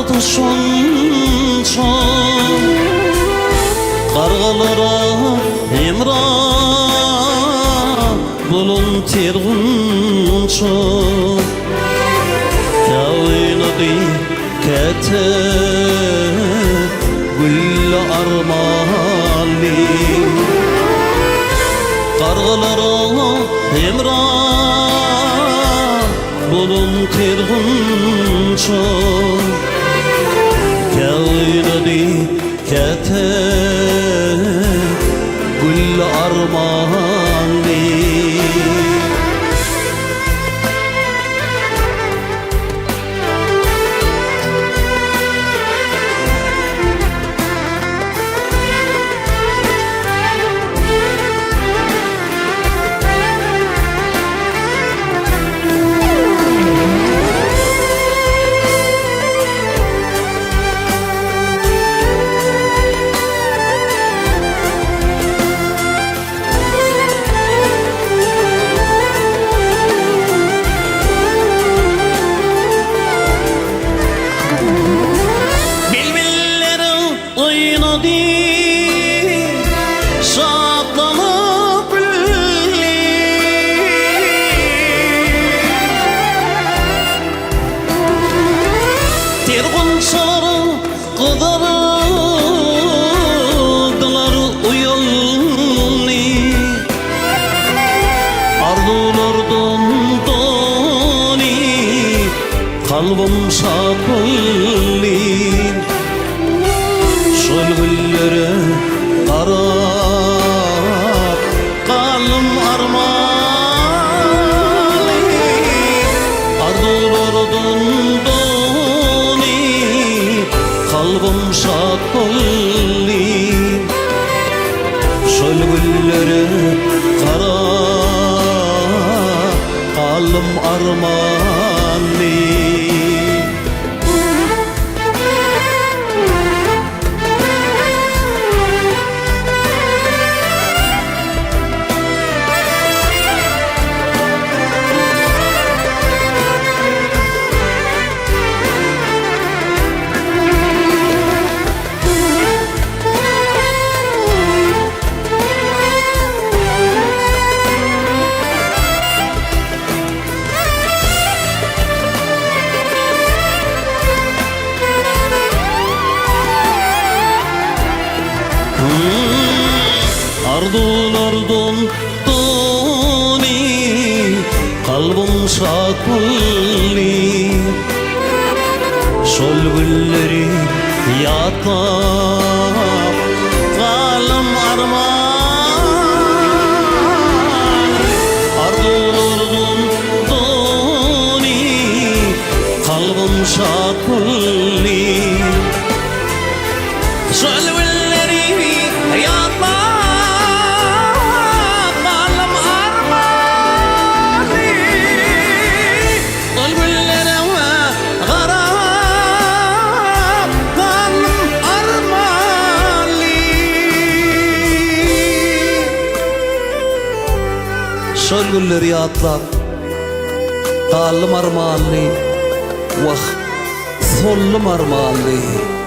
Ardı şonça Qarğalara emra Bulun terğunça Kavinadı kete Gül armali Qarğalara emra Bulun terğunça Kavinadı kete Gül armali Qıdardılar uyalni Ardulardan doni Kalbim şapılli Şol güllere qarab Qalım armali Ardulardan doni Kalbim şapılli Şol güllere qarab Qalım armali Ardulardan doni Kalbim şakılli Şol gülleri yatar Kalım arman Ardulardan doni Kalbim şakılli Şol gülleri yatar Şol gülleri atlar Qalım armali Vah sollum armali